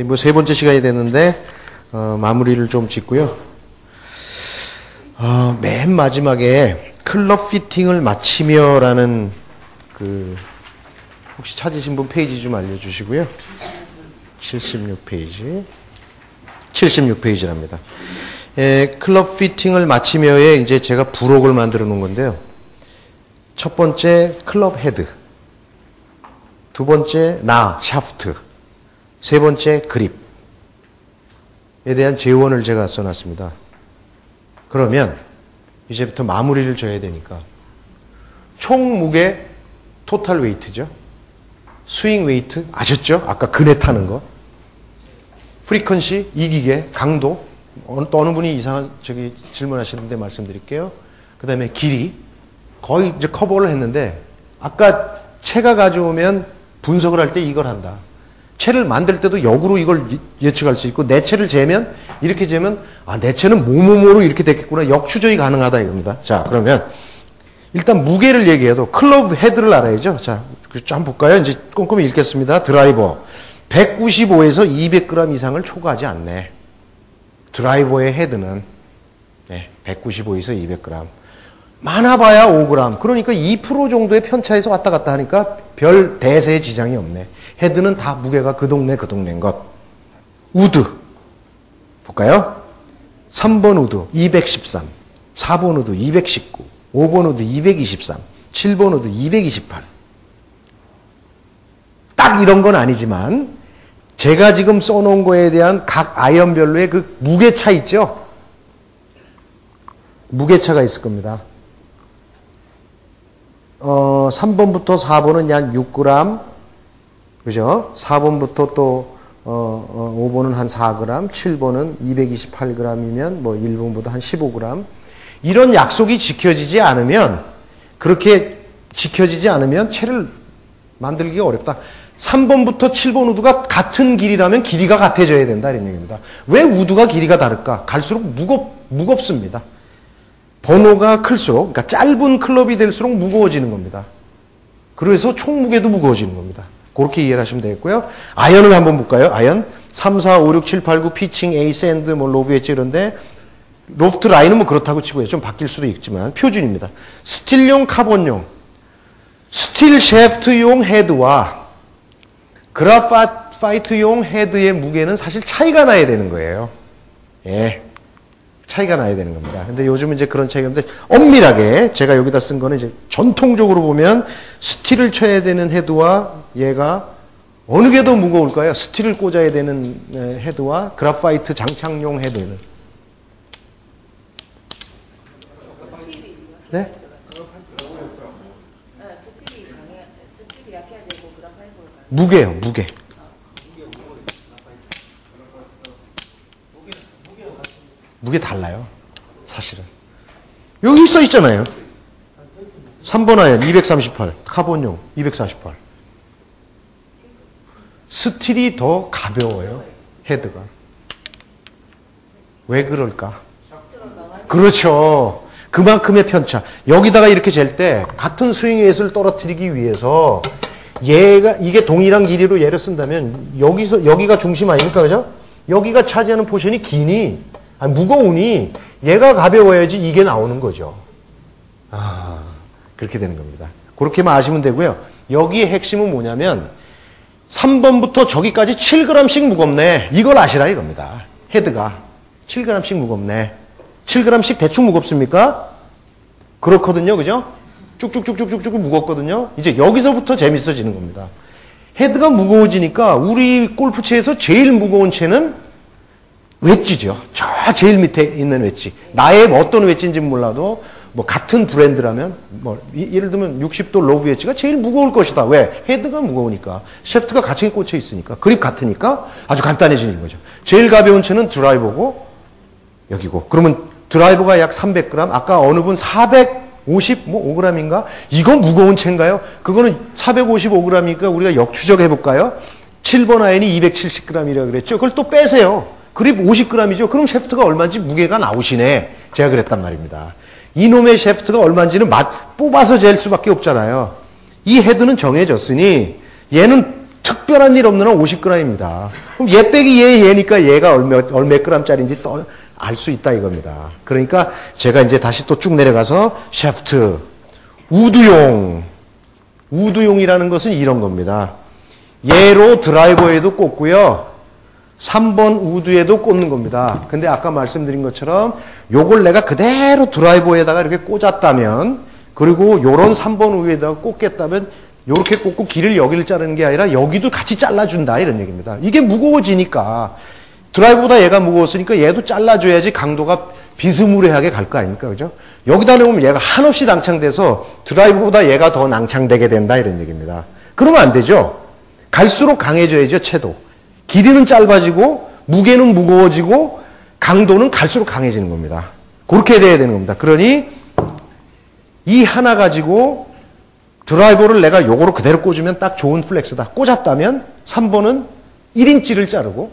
뭐 세 번째 시간이 됐는데 마무리를 좀 짓고요. 맨 마지막에 클럽 피팅을 마치며라는 혹시 찾으신 분 페이지 좀 알려주시고요. 76페이지. 76페이지랍니다. 클럽 피팅을 마치며에 이제 제가 부록을 만들어 놓은 건데요. 첫 번째 클럽 헤드, 두 번째 샤프트, 세 번째 그립에 대한 재원을 제가 써놨습니다. 그러면 이제부터 마무리를 져야 되니까 총 무게 토탈 웨이트죠. 스윙 웨이트 아셨죠? 아까 그네 타는 거. 프리퀀시, 이기계, 강도. 또 어느 분이 이상한 질문하시는데 말씀드릴게요. 그 다음에 길이. 거의 이제 커버를 했는데 아까 채가 가져오면 분석을 할 때 이걸 한다. 채를 만들 때도 역으로 이걸 예측할 수 있고 내 채를 재면 이렇게 재면 내 채는 뭐뭐뭐로 이렇게 됐겠구나. 역추적이 가능하다 이겁니다. 자, 그러면 일단 무게를 얘기해도 클럽 헤드를 알아야죠. 자, 한번 볼까요? 이제 꼼꼼히 읽겠습니다. 드라이버 195에서 200g 이상을 초과하지 않네. 드라이버의 헤드는 195에서 200g. 많아봐야 5g. 그러니까 2% 정도의 편차에서 왔다 갔다 하니까 별 대세의 지장이 없네. 헤드는 다 무게가 그 동네인 것. 우드. 볼까요? 3번 우드 213, 4번 우드 219, 5번 우드 223, 7번 우드 228. 딱 이런 건 아니지만 제가 지금 써놓은 거에 대한 각 아이언별로의 그 무게차 있죠? 무게차가 있을 겁니다. 3번부터 4번은 약 6g, 그죠? 4번부터 또 5번은 한 4g, 7번은 228g이면 뭐 1번보다 한 15g. 이런 약속이 지켜지지 않으면, 그렇게 지켜지지 않으면 채를 만들기가 어렵다. 3번부터 7번 우드가 같은 길이라면 길이가 같아져야 된다 이런 얘기입니다. 왜 우드가 길이가 다를까? 갈수록 무겁습니다. 번호가 클수록, 그러니까 짧은 클럽이 될수록 무거워지는 겁니다. 그래서 총 무게도 무거워지는 겁니다. 그렇게 이해를 하시면 되겠고요. 아이언을 한번 볼까요? 아이언 3, 4, 5, 6, 7, 8, 9 피칭, A, 샌드, 뭐 로브 엣지 이런데 로프트 라인은 뭐 그렇다고 치고요. 좀 바뀔 수도 있지만 표준입니다. 스틸용, 카본용, 스틸 셰프트용 헤드와 그라파이트용 헤드의 무게는 사실 차이가 나야 되는 거예요. 차이가 나야 되는 겁니다. 근데 요즘은 이제 그런 차이가 없는데 엄밀하게 제가 여기다 쓴 거는 이제 전통적으로 보면 스틸을 쳐야 되는 헤드와 얘가 어느 게 더 무거울까요? 스틸을 꽂아야 되는 헤드와 그라파이트 장착용 헤드는. 네? 무게요, 무게. 무게 달라요, 사실은. 여기 써 있잖아요. 3번 아이언 238, 카본용 248. 스틸이 더 가벼워요, 헤드가. 왜 그럴까? 그렇죠. 그만큼의 편차. 여기다가 이렇게 잴 때 같은 스윙 웨이트를 떨어뜨리기 위해서 이게 동일한 길이로 얘를 쓴다면 여기가 중심 아닙니까? 그죠? 여기가 차지하는 포션이 무거우니 얘가 가벼워야지 이게 나오는 거죠. 그렇게 되는 겁니다. 그렇게만 아시면 되고요. 여기의 핵심은 뭐냐면 3번부터 저기까지 7g씩 무겁네. 이걸 아시라 이겁니다. 헤드가 7g씩 무겁네. 7g씩 대충 무겁습니까? 그렇거든요. 그죠? 쭉쭉쭉쭉쭉 무겁거든요. 이제 여기서부터 재밌어지는 겁니다. 헤드가 무거워지니까 우리 골프채에서 제일 무거운 채는 웨지죠. 저 제일 밑에 있는 웨지. 나의 어떤 웨지인지는 몰라도 뭐 같은 브랜드라면 뭐 예를 들면 60도 로브 웨지가 제일 무거울 것이다. 왜? 헤드가 무거우니까. 샤프트가 같이 꽂혀 있으니까. 그립 같으니까 아주 간단해지는 거죠. 제일 가벼운 채는 드라이버고 여기고. 그러면 드라이버가 약 300g. 아까 어느 분 455g인가? 이건 무거운 채인가요? 그거는 455g이니까 우리가 역추적 해볼까요? 7번 아이언이 270g이라고 그랬죠. 그걸 또 빼세요. 그립 50g이죠. 그럼 샤프트가 얼마인지 무게가 나오시네. 제가 그랬단 말입니다. 이놈의 샤프트가 얼마인지는 뽑아서 잴 수밖에 없잖아요. 이 헤드는 정해졌으니 얘는 특별한 일 없는 한 50g입니다. 그럼 얘 빼기 얘니까 얘가 얼마 g짜리인지 알 수 있다 이겁니다. 그러니까 제가 이제 다시 또 쭉 내려가서 샤프트, 우드용이라는 것은 이런 겁니다. 얘로 드라이버에도 꽂고요. 3번 우드에도 꽂는 겁니다. 근데 아까 말씀드린 것처럼 요걸 내가 그대로 드라이버에다가 이렇게 꽂았다면, 그리고 요런 3번 우드에다가 꽂겠다면 요렇게 꽂고 길을 여기를 자르는 게 아니라 여기도 같이 잘라준다 이런 얘기입니다. 이게 무거워지니까 드라이버보다 얘가 무거웠으니까 얘도 잘라줘야지 강도가 비스무리하게 갈 거 아닙니까? 그죠? 여기다 놓으면 얘가 한없이 낭창돼서 드라이버보다 얘가 더 낭창되게 된다 이런 얘기입니다. 그러면 안 되죠. 갈수록 강해져야죠, 채도. 길이는 짧아지고 무게는 무거워지고 강도는 갈수록 강해지는 겁니다. 그렇게 돼야 되는 겁니다. 그러니 이 하나 가지고 드라이버를 내가 요거로 그대로 꽂으면 딱 좋은 플렉스다. 꽂았다면 3번은 1인치를 자르고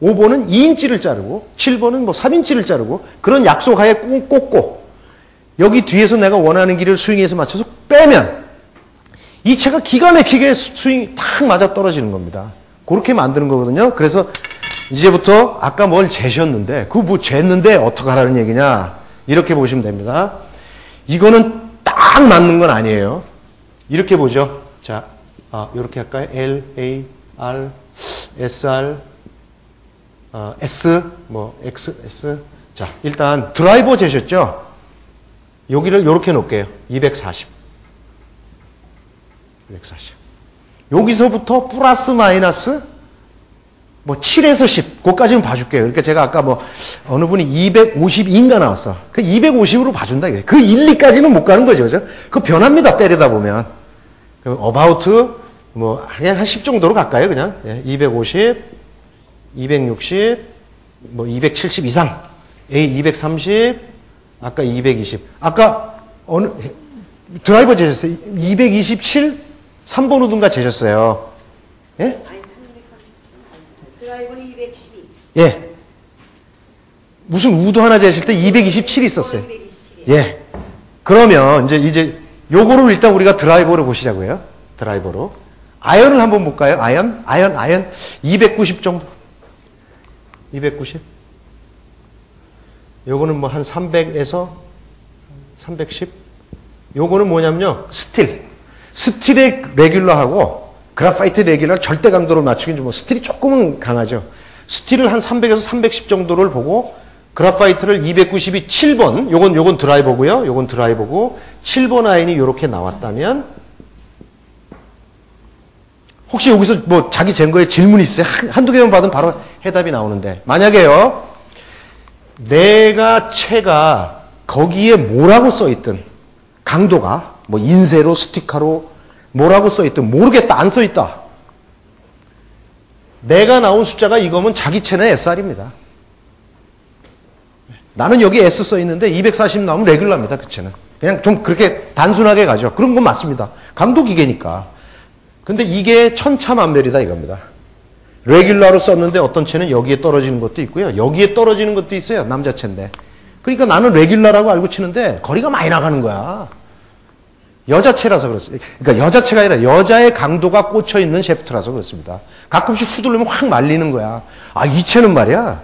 5번은 2인치를 자르고 7번은 뭐 3인치를 자르고 그런 약속하에 꽂고 여기 뒤에서 내가 원하는 길을 스윙에서 맞춰서 빼면 이 채가 기가 막히게 스윙이 탁 맞아 떨어지는 겁니다. 그렇게 만드는 거거든요. 그래서 이제부터 아까 뭘 재셨는데 그거 뭐 쟀는데 어떻게 하라는 얘기냐 이렇게 보시면 됩니다. 이거는 딱 맞는 건 아니에요. 이렇게 보죠. 자, 이렇게 할까요? L, A, R, S, R, S, 뭐 X, S. 자, 일단 드라이버 재셨죠? 여기를 이렇게 놓을게요. 240. 240. 여기서부터 플러스 마이너스 뭐 7에서 10. 그것까지는 봐줄게요. 그러니까 제가 아까 뭐 어느 분이 252인가 나왔어. 그 250으로 봐준다. 그 1, 2까지는 못 가는 거죠. 그죠? 그거 변합니다. 때리다 보면. about 뭐 그냥 한 10 정도로 갈까요? 그냥 250, 260, 뭐 270 이상. A 230, 아까 220. 아까 어느 드라이버 재셨어요? 227, 3번 우드인가 재셨어요. 예? 아니 330. 드라이버는 212. 예. 무슨 우드 하나 재실 때 227이 있었어요. 227이에요. 예. 그러면 이제 요거를 일단 우리가 드라이버로 보시자고요. 드라이버로. 아연을 한번 볼까요? 아연 290 정도. 290. 요거는 뭐 한 300에서 310. 요거는 뭐냐면요. 스틸의 레귤러하고 그래파이트 레귤러 절대 강도를 맞추긴 좀 스틸이 조금은 강하죠. 스틸을 한 300에서 310 정도를 보고 그래파이트를 290이 7번. 요건 드라이버고요. 요건 드라이버고 7번 아연이 요렇게 나왔다면 혹시 여기서 뭐 자기 잰 거에 질문이 있어요? 한두 개만 받으면 바로 해답이 나오는데 만약에요. 내가 채가 거기에 뭐라고 써있든 강도가 뭐 인쇄로 스티커로 뭐라고 써있든 모르겠다 안 써있다. 내가 나온 숫자가 이거면 자기 채는 SR입니다. 나는 여기 S 써있는데 240 나오면 레귤러입니다. 그 채는. 그냥 좀 그렇게 단순하게 가죠. 그런 건 맞습니다. 강도 기계니까. 근데 이게 천차만별이다 이겁니다. 레귤러로 썼는데 어떤 채는 여기에 떨어지는 것도 있고요. 여기에 떨어지는 것도 있어요. 남자 채인데. 그러니까 나는 레귤러라고 알고 치는데 거리가 많이 나가는 거야. 여자 채라서 그렇습니다. 그러니까 여자 채가 아니라 여자의 강도가 꽂혀 있는 셰프트라서 그렇습니다. 가끔씩 후들르면 확 말리는 거야. 이 채는 말이야.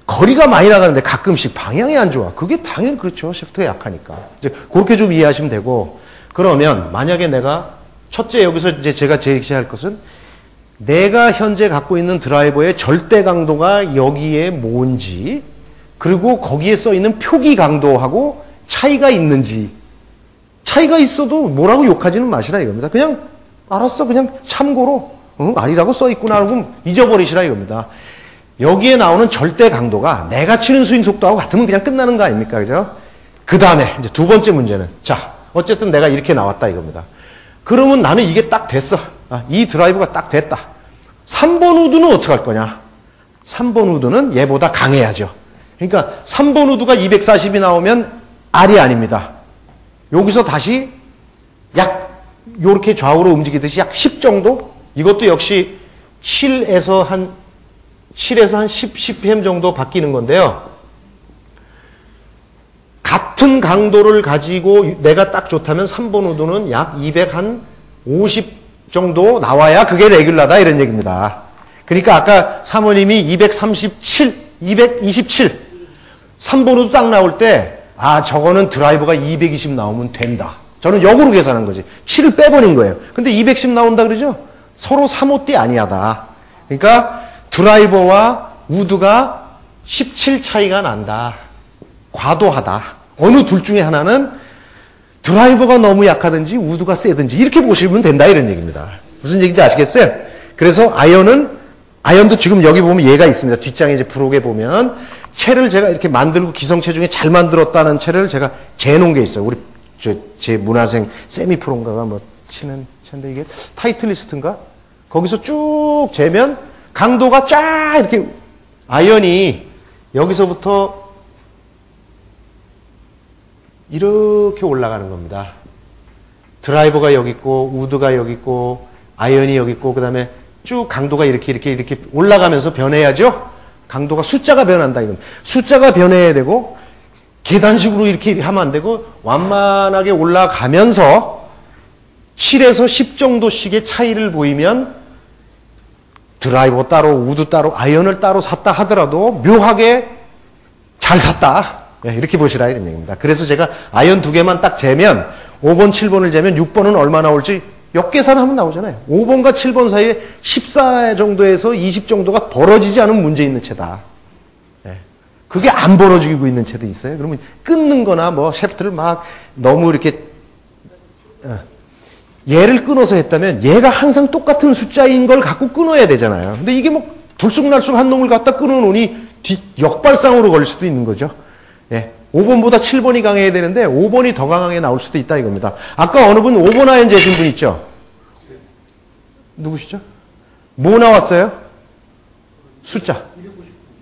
거리가 많이 나가는데 가끔씩 방향이 안 좋아. 그게 당연히 그렇죠. 셰프트가 약하니까. 이제 그렇게 좀 이해하시면 되고. 그러면 만약에 내가 첫째 여기서 이제 제가 제시할 것은 내가 현재 갖고 있는 드라이버의 절대 강도가 여기에 뭔지 그리고 거기에 써 있는 표기 강도하고 차이가 있는지 차이가 있어도 뭐라고 욕하지는 마시라 이겁니다. 그냥 알았어 그냥 참고로 아니라고 써 있구나 그럼 잊어버리시라 이겁니다. 여기에 나오는 절대 강도가 내가 치는 스윙 속도하고 같으면 그냥 끝나는 거 아닙니까? 그죠? 그 다음에 이제 두 번째 문제는 자 어쨌든 내가 이렇게 나왔다 이겁니다. 그러면 나는 이게 딱 됐어. 이 드라이브가 딱 됐다. 3번 우드는 어떻게 할 거냐? 3번 우드는 얘보다 강해야죠. 그러니까 3번 우드가 240이 나오면 R이 아닙니다. 여기서 다시 약 요렇게 좌우로 움직이듯이 약 10 정도? 이것도 역시 7에서 한 10 CPM 정도 바뀌는 건데요. 같은 강도를 가지고 내가 딱 좋다면 3번 우드는 약 250 정도 나와야 그게 레귤라다 이런 얘기입니다. 그러니까 아까 사모님이 237, 227, 3번으로 딱 나올 때 저거는 드라이버가 220 나오면 된다. 저는 역으로 계산한 거지. 7을 빼버린 거예요. 근데 210 나온다 그러죠? 서로 3호띠 아니하다. 그러니까 드라이버와 우드가 17 차이가 난다. 과도하다. 어느 둘 중에 하나는 드라이버가 너무 약하든지 우드가 세든지 이렇게 보시면 된다 이런 얘기입니다. 무슨 얘기인지 아시겠어요? 그래서 아이언도 지금 여기 보면 얘가 있습니다. 뒷장에 이제 부록에 보면 채를 제가 이렇게 만들고 기성체 중에 잘 만들었다는 채를 제가 재놓은 게 있어요. 우리 제 문화생 세미프로인가가 뭐 치는 채인데 이게 타이틀리스트인가? 거기서 쭉 재면 강도가 쫙 이렇게 아이언이 여기서부터 이렇게 올라가는 겁니다. 드라이버가 여기 있고 우드가 여기 있고 아이언이 여기 있고 그다음에 쭉 강도가 이렇게 올라가면서 변해야죠. 강도가 숫자가 변한다 이건. 숫자가 변해야 되고 계단식으로 이렇게 하면 안 되고 완만하게 올라가면서 7에서 10 정도씩의 차이를 보이면 드라이버 따로 우드 따로 아이언을 따로 샀다 하더라도 묘하게 잘 샀다. 이렇게 보시라 이런 얘기입니다. 그래서 제가 아이언 2개만 딱 재면 5번, 7번을 재면 6번은 얼마 나올지 역계산하면 나오잖아요. 5번과 7번 사이에 14 정도에서 20 정도가 벌어지지 않은 문제 있는 채다. 그게 안 벌어지고 있는 채도 있어요. 그러면 끊는 거나 뭐 셰프트를 막 너무 이렇게 얘를 끊어서 했다면 얘가 항상 똑같은 숫자인 걸 갖고 끊어야 되잖아요. 근데 이게 뭐 들쑥날쑥 한 놈을 갖다 끊어놓으니 역발상으로 걸릴 수도 있는 거죠. 5번보다 7번이 강해야 되는데 5번이 더 강하게 나올 수도 있다 이겁니다. 아까 어느 분 5번 아이언 재신 분 있죠? 누구시죠? 뭐 나왔어요? 숫자.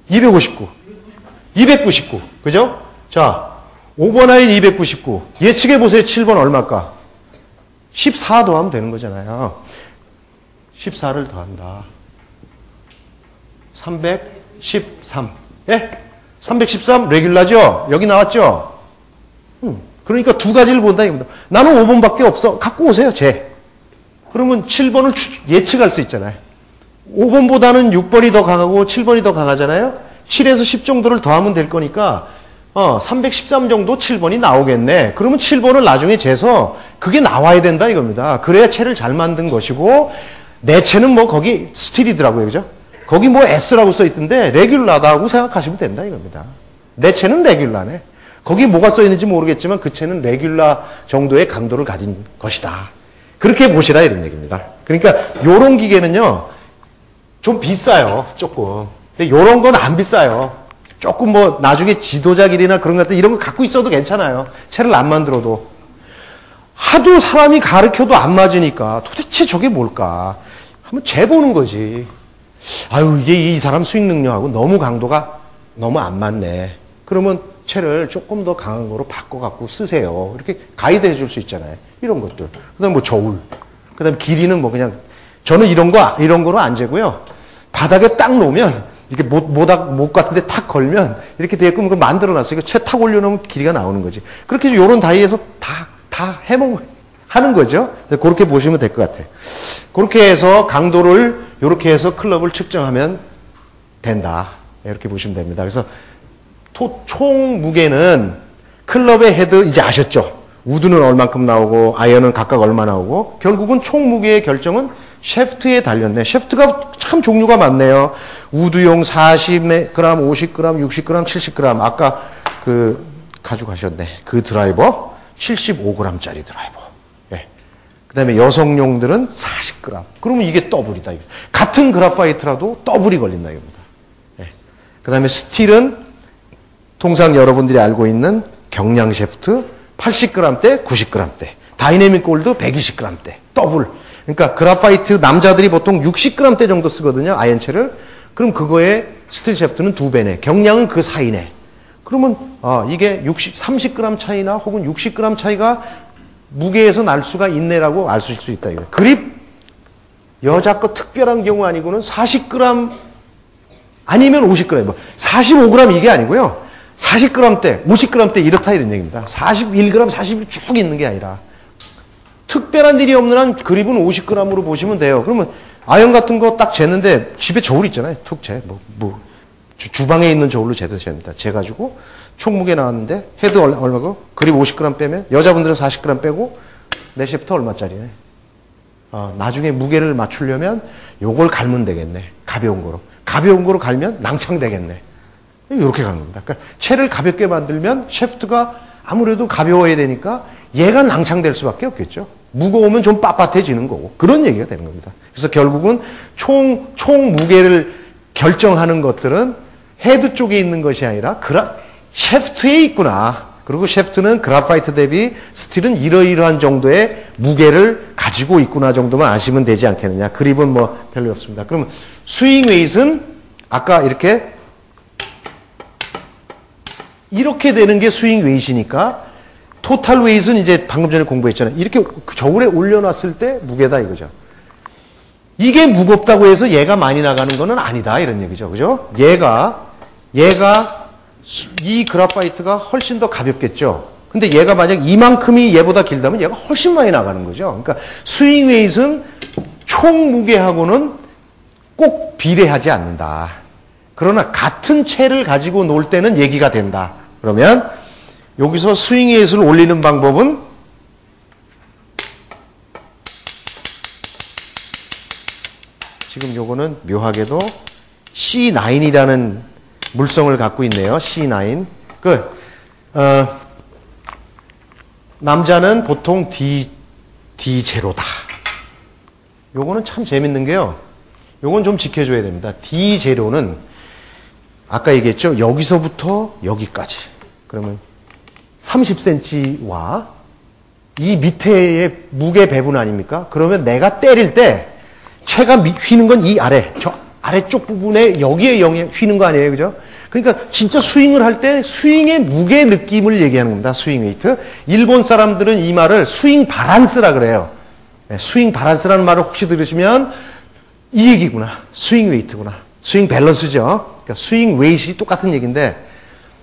259. 299. 그죠? 자, 5번 아이언 299. 예측해 보세요. 7번 얼마일까? 14 더하면 되는 거잖아요. 14를 더한다. 313. 예? 313 레귤라죠? 여기 나왔죠? 그러니까 두 가지를 본다 이겁니다. 나는 5번밖에 없어. 갖고 오세요, 쟤. 그러면 7번을 예측할 수 있잖아요. 5번보다는 6번이 더 강하고 7번이 더 강하잖아요. 7에서 10 정도를 더하면 될 거니까 313 정도 7번이 나오겠네. 그러면 7번을 나중에 재서 그게 나와야 된다 이겁니다. 그래야 채를 잘 만든 것이고 내 채는 뭐 거기 스틸이더라고요. 그죠? 거기 뭐 S라고 써있던데 레귤라다고 생각하시면 된다 이겁니다. 내 채는 레귤라네. 거기 뭐가 써있는지 모르겠지만 그 채는 레귤라 정도의 강도를 가진 것이다. 그렇게 보시라 이런 얘기입니다. 그러니까 요런 기계는요 좀 비싸요. 조금. 근데 요런 건 안 비싸요. 조금 뭐 나중에 지도자길이나 그런 것 같은 이런 거 갖고 있어도 괜찮아요. 채를 안 만들어도. 하도 사람이 가르쳐도 안 맞으니까 도대체 저게 뭘까? 한번 재보는 거지. 아유, 이게 이 사람 수익 능력하고 너무 강도가 너무 안 맞네. 그러면 채를 조금 더 강한 거로 바꿔갖고 쓰세요. 이렇게 가이드 해줄 수 있잖아요. 이런 것들. 그 다음에 뭐 저울. 그 다음에 길이는 뭐 그냥, 저는 이런 거로 안 재고요. 바닥에 딱 놓으면, 이렇게 못 같은데 탁 걸면, 이렇게 되게끔 그걸 만들어 놨어요. 이거 채 탁 올려놓으면 길이가 나오는 거지. 그렇게 해서 요런 다이에서 다 하는 거죠. 그렇게 보시면 될 것 같아요. 그렇게 해서 강도를 이렇게 해서 클럽을 측정하면 된다. 이렇게 보시면 됩니다. 그래서 총 무게는 클럽의 헤드 이제 아셨죠? 우드는 얼만큼 나오고 아이언은 각각 얼마 나오고 결국은 총 무게의 결정은 셰프트에 달렸네. 셰프트가 참 종류가 많네요. 우드용 40g, 50g, 60g, 70g. 아까 가져가셨네. 그 드라이버 75g짜리 드라이버. 그 다음에 여성용들은 40g. 그러면 이게 더블이다. 같은 그래파이트라도 더블이 걸린다. 이겁니다. 그 다음에 스틸은 통상 여러분들이 알고 있는 경량 셰프트 80g대, 90g대. 다이내믹 골드 120g대. 더블. 그러니까 그래파이트 남자들이 보통 60g대 정도 쓰거든요. 아이언체를. 그럼 그거에 스틸 셰프트는 2배네. 경량은 그 사이네. 그러면 이게 30g 차이나 혹은 60g 차이가 무게에서 날 수가 있네라고 알 수 있다. 이거. 그립 여자 거 특별한 경우 아니고는 40g 아니면 50g. 뭐 45g 이게 아니고요. 40g대, 50g대 이렇다 이런 얘기입니다. 41g, 40이 쭉 있는 게 아니라 특별한 일이 없는 한 그립은 50g으로 보시면 돼요. 그러면 아연 같은 거 딱 재는데 집에 저울 있잖아요. 툭 재. 주방에 있는 저울로 재입니다. 재가지고 총 무게 나왔는데 헤드 얼마고 그립 50g 빼면 여자분들은 40g 빼고 내 셰프트 얼마짜리네. 나중에 무게를 맞추려면 요걸 갈면 되겠네. 가벼운 거로. 가벼운 거로 갈면 낭창되겠네. 이렇게 가는 겁니다. 그러니까 채를 가볍게 만들면 셰프트가 아무래도 가벼워야 되니까 얘가 낭창될 수밖에 없겠죠. 무거우면 좀 빳빳해지는 거고. 그런 얘기가 되는 겁니다. 그래서 결국은 총 무게를 결정하는 것들은 헤드 쪽에 있는 것이 아니라 셰프트에 있구나. 그리고 셰프트는 그래파이트 대비 스틸은 이러이러한 정도의 무게를 가지고 있구나 정도만 아시면 되지 않겠느냐. 그립은 뭐 별로 없습니다. 그럼 스윙 웨이트는 아까 이렇게 되는 게 스윙 웨이트니까 토탈 웨이트는 이제 방금 전에 공부했잖아요. 이렇게 저울에 올려놨을 때 무게다 이거죠. 이게 무겁다고 해서 얘가 많이 나가는 거는 아니다 이런 얘기죠. 그죠? 얘가 이 그래파이트가 훨씬 더 가볍겠죠. 근데 얘가 만약 이만큼이 얘보다 길다면 얘가 훨씬 많이 나가는 거죠. 그러니까 스윙 웨이트는 총 무게하고는 꼭 비례하지 않는다. 그러나 같은 채를 가지고 놀 때는 얘기가 된다. 그러면 여기서 스윙 웨이트를 올리는 방법은 지금 요거는 묘하게도 C9이라는 물성을 갖고 있네요. C9. 남자는 보통 D0다. 요거는 참 재밌는 게요. 요건 좀 지켜줘야 됩니다. D0는 아까 얘기했죠. 여기서부터 여기까지. 그러면 30cm와 이 밑에의 무게 배분 아닙니까? 그러면 내가 때릴 때 채가 휘는 건 이 저 아래쪽 부분에 여기에 휘는 거 아니에요. 그죠? 그러니까 진짜 스윙을 할 때 스윙의 무게 느낌을 얘기하는 겁니다. 스윙 웨이트. 일본 사람들은 이 말을 스윙 바란스라 그래요. 스윙 바란스라는 말을 혹시 들으시면 이 얘기구나. 스윙 웨이트구나. 스윙 밸런스죠. 그러니까 스윙 웨이트이 똑같은 얘기인데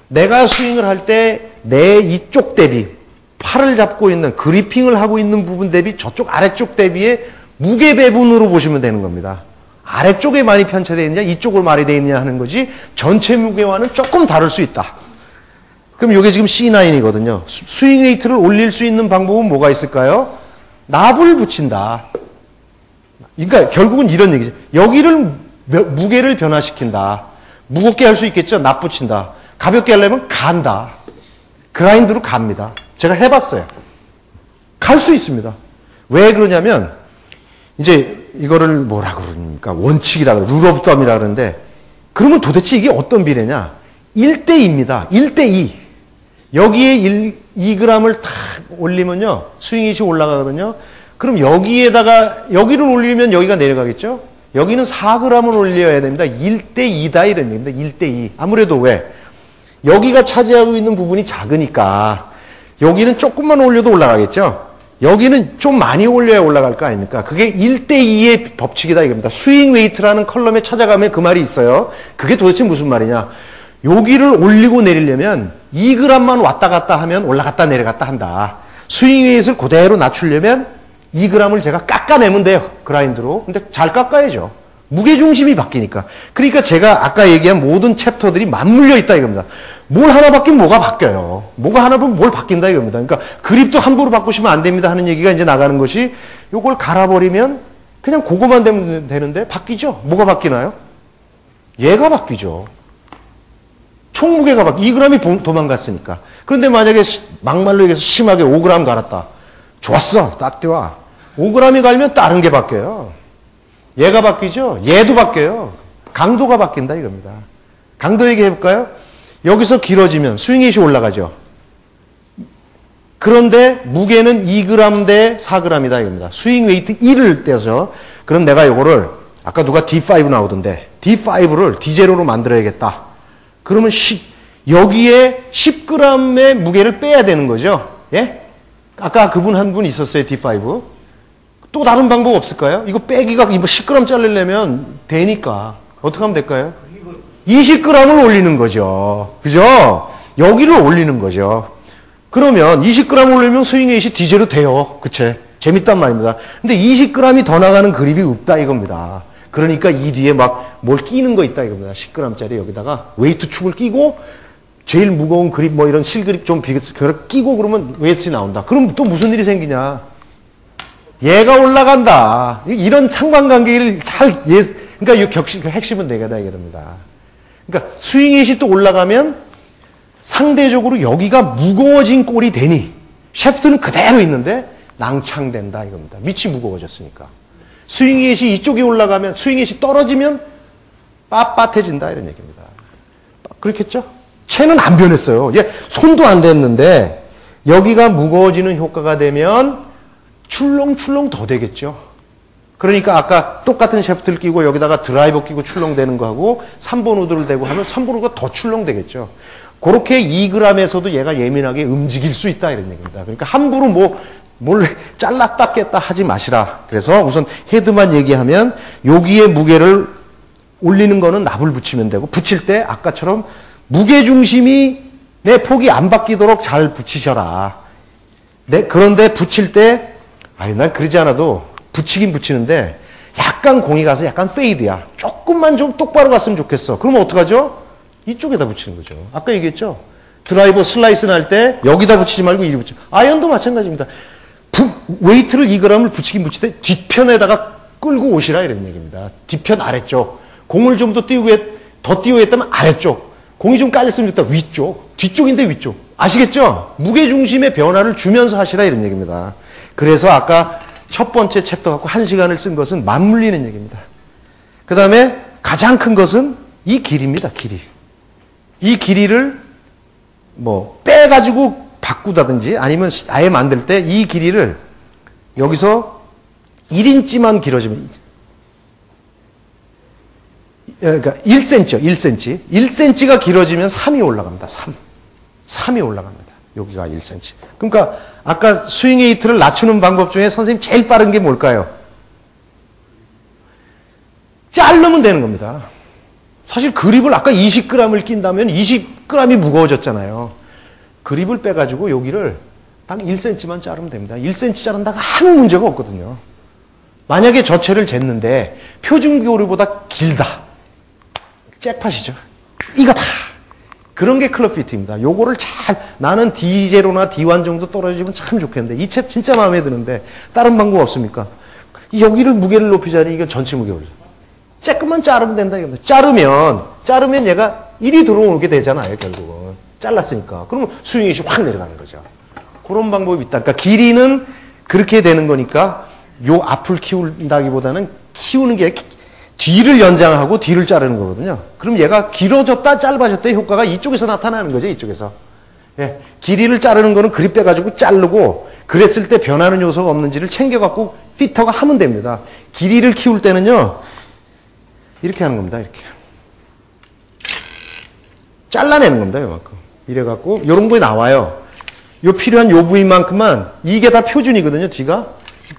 내가 스윙을 할 때 내 이쪽 대비 팔을 잡고 있는 그리핑을 하고 있는 부분 대비 저쪽 아래쪽 대비의 무게 배분으로 보시면 되는 겁니다. 아래쪽에 많이 편차되어 있느냐 이쪽으로 많이 되어 있느냐 하는 거지 전체 무게와는 조금 다를 수 있다. 그럼 이게 지금 C9이거든요. 스윙 웨이트를 올릴 수 있는 방법은 뭐가 있을까요? 납을 붙인다. 그러니까 결국은 이런 얘기죠. 여기를 무게를 변화시킨다. 무겁게 할 수 있겠죠? 납 붙인다. 가볍게 하려면 간다. 그라인드로 갑니다. 제가 해봤어요. 갈 수 있습니다. 왜 그러냐면 이제 이거를 뭐라 그러니까 원칙이라 그래. 룰 오브 덤이라 그러는데 그러면 도대체 이게 어떤 비례냐? 1대2입니다. 1대2. 여기에 2g을 탁 올리면요. 스윙잇이 올라가거든요. 그럼 여기를 올리면 여기가 내려가겠죠? 여기는 4g을 올려야 됩니다. 1대2다 이런 얘기입니다. 1대2. 아무래도 왜? 여기가 차지하고 있는 부분이 작으니까 여기는 조금만 올려도 올라가겠죠? 여기는 좀 많이 올려야 올라갈 거 아닙니까? 그게 1대2의 법칙이다 이겁니다. 스윙 웨이트라는 컬럼에 찾아가면 그 말이 있어요. 그게 도대체 무슨 말이냐? 여기를 올리고 내리려면 2g만 왔다 갔다 하면 올라갔다 내려갔다 한다. 스윙 웨이트를 그대로 낮추려면 2g을 제가 깎아내면 돼요. 그라인드로. 근데 잘 깎아야죠. 무게중심이 바뀌니까. 그러니까 제가 아까 얘기한 모든 챕터들이 맞물려 있다 이겁니다. 뭘 하나 바뀌면 뭐가 바뀌어요. 뭐가 하나 보면 뭘 바뀐다 이겁니다. 그러니까 그립도 함부로 바꾸시면 안 됩니다 하는 얘기가 이제 나가는 것이 요걸 갈아버리면 그냥 그거만 되면 되는데 바뀌죠. 뭐가 바뀌나요? 얘가 바뀌죠. 총 무게가 2g이 도망갔으니까. 그런데 만약에 막말로 얘기해서 심하게 5g 갈았다. 좋았어. 딱 떼와. 5g이 갈면 다른 게 바뀌어요. 얘가 바뀌죠? 얘도 바뀌어요. 강도가 바뀐다 이겁니다. 강도 얘기해 볼까요? 여기서 길어지면 스윙잇이 올라가죠. 그런데 무게는 2g 대 4g이다 이겁니다. 스윙 웨이트 1을 떼서 그럼 내가 이거를 아까 누가 D5 나오던데 D5를 D0로 만들어야겠다. 그러면 여기에 10g의 무게를 빼야 되는 거죠. 예? 아까 그분 한 분 있었어요. D5. 또 다른 방법 없을까요? 이거 빼기가 10g 자르려면 되니까 어떻게 하면 될까요? 20g을 올리는 거죠. 그죠? 여기를 올리는 거죠. 그러면 20g 올리면 스윙 웨이트이 D0 돼요. 그치? 재밌단 말입니다. 근데 20g이 더 나가는 그립이 없다 이겁니다. 그러니까 이 뒤에 막 뭘 끼는 거 있다 이겁니다. 10g짜리 여기다가 웨이트 축을 끼고 제일 무거운 그립 뭐 이런 실그립 좀 끼고 그러면 웨이트 나온다. 그럼 또 무슨 일이 생기냐? 얘가 올라간다. 이런 상관관계를 그러니까 이 핵심은 내가 다 이게 됩니다. 그러니까 스윙잇이 또 올라가면 상대적으로 여기가 무거워진 꼴이 되니 셰프트는 그대로 있는데 낭창된다 이겁니다. 밑이 무거워졌으니까. 스윙잇이 이쪽에 올라가면 스윙잇이 떨어지면 빳빳해진다 이런 얘기입니다. 그렇겠죠? 채는 안 변했어요. 얘 손도 안 댔는데 여기가 무거워지는 효과가 되면 출렁출렁 더 되겠죠. 그러니까 아까 똑같은 셰프트를 끼고 여기다가 드라이버 끼고 출렁대는 거하고 3번 우드를 대고 하면 3번 우드가 더 출렁되겠죠. 그렇게 2g에서도 얘가 예민하게 움직일 수 있다 이런 얘기입니다. 그러니까 함부로 뭘 잘랐다 깼다 하지 마시라. 그래서 우선 헤드만 얘기하면 여기에 무게를 올리는 거는 납을 붙이면 되고 붙일 때 아까처럼 무게중심이 내 폭이 안 바뀌도록 잘 붙이셔라. 그런데 붙일 때 난 그러지 않아도 붙이긴 붙이는데 약간 공이 가서 약간 페이드야. 조금만 좀 똑바로 갔으면 좋겠어. 그러면 어떡하죠? 이쪽에다 붙이는 거죠. 아까 얘기했죠? 드라이버 슬라이스 날 때 여기다 붙이지 말고 이리 붙여. 아이언도 마찬가지입니다. 웨이트를 2g을 붙이긴 붙이되 뒷편에다가 끌고 오시라 이런 얘기입니다. 뒷편 아래쪽. 공을 좀 더 띄우고 했다면 아래쪽. 공이 좀 깔렸으면 좋다. 위쪽. 뒤쪽인데 위쪽. 아시겠죠? 무게중심의 변화를 주면서 하시라 이런 얘기입니다. 그래서 아까 첫 번째 챕터 갖고 1시간을 쓴 것은 맞물리는 얘기입니다. 그 다음에 가장 큰 것은 이 길이입니다. 길이. 이 길이를 빼가지고 바꾸다든지 아니면 아예 만들 때 이 길이를 여기서 1인치만 길어지면 그러니까 1cm요. 1cm. 1cm가 길어지면 3이 올라갑니다. 3이 올라갑니다. 여기가 1cm. 그러니까 아까 스윙 웨이트를 낮추는 방법 중에 선생님 제일 빠른 게 뭘까요? 자르면 되는 겁니다. 사실 그립을 아까 20g을 낀다면 20g이 무거워졌잖아요. 그립을 빼가지고 여기를 딱 1cm만 자르면 됩니다. 1cm 자른다가 아무 문제가 없거든요. 만약에 저 채를 쟀는데 표준 교류보다 길다. 잭팟이죠. 이거다. 그런 게 클럽 피트입니다. 요거를 나는 D0나 D1 정도 떨어지면 참 좋겠는데 이 채 진짜 마음에 드는데 다른 방법 없습니까? 여기를 무게를 높이자니 이건 전체 무게 올려. 조금만 자르면 된다 이겁니다. 자르면 얘가 1이 들어오게 되잖아요, 결국은. 잘랐으니까. 그러면 스윙이 확 내려가는 거죠. 그런 방법이 있다. 그러니까 길이는 그렇게 되는 거니까 요 앞을 키운다기보다는 키우는 게 뒤를 연장하고 뒤를 자르는 거거든요. 그럼 얘가 길어졌다 짧아졌다의 효과가 이쪽에서 나타나는 거죠. 이쪽에서. 예, 길이를 자르는 거는 그립 빼가지고 자르고 그랬을 때 변하는 요소가 없는지를 챙겨갖고 피터가 하면 됩니다. 길이를 키울 때는요. 이렇게 하는 겁니다. 이렇게. 잘라내는 겁니다. 요만큼. 이래갖고 요런 거에 나와요. 요 필요한 요 부위만큼만 이게 다 표준이거든요. 뒤가.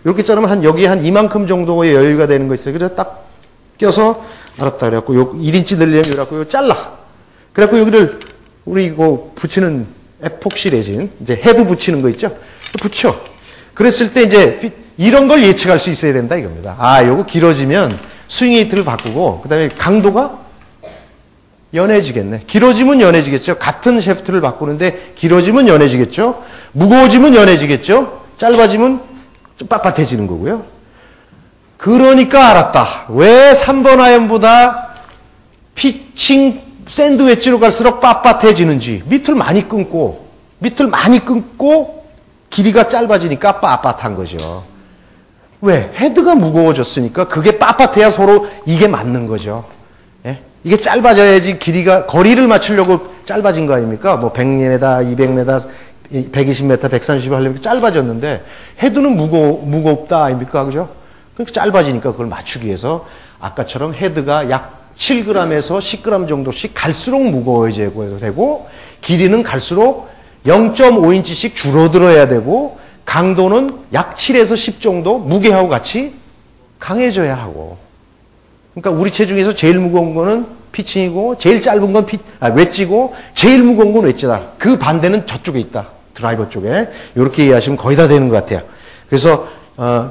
이렇게 자르면 여기에 한 이만큼 정도의 여유가 되는 거 있어요. 그래서 딱 껴서 알았다 그래갖고 요 1인치 늘리려면 이래갖고 요 잘라. 그래갖고 여기를 우리 이거 붙이는 에폭시 레진 이제 헤드 붙이는 거 있죠? 붙여. 그랬을 때 이제 이런 걸 예측할 수 있어야 된다 이겁니다. 요거 길어지면 스윙 웨이트를 바꾸고 그다음에 강도가 연해지겠네. 길어지면 연해지겠죠. 같은 셰프트를 바꾸는데 길어지면 연해지겠죠. 무거워지면 연해지겠죠. 짧아지면 좀 빳빳해지는 거고요. 그러니까 알았다. 왜 3번 아이언보다 피칭 샌드 웨지로 갈수록 빳빳해지는지. 밑을 많이 끊고 길이가 짧아지니까 빳빳한 거죠. 왜? 헤드가 무거워졌으니까 그게 빳빳해야 서로 이게 맞는 거죠. 예? 이게 짧아져야지 거리를 맞추려고 짧아진 거 아닙니까? 뭐 100m, 200m, 120m, 130m 하려면 짧아졌는데 헤드는 무겁다 아닙니까? 그죠? 그러니까 짧아지니까 그걸 맞추기 위해서 아까처럼 헤드가 약 7g에서 10g 정도씩 갈수록 무거워져야 되고 길이는 갈수록 0.5인치씩 줄어들어야 되고 강도는 약 7에서 10 정도 무게하고 같이 강해져야 하고 그러니까 우리 체중에서 제일 무거운 거는 피칭이고 제일 짧은 건 웨지고 제일 무거운 건 웨지다. 그 반대는 저쪽에 있다. 드라이버 쪽에. 이렇게 이해하시면 거의 다 되는 것 같아요. 그래서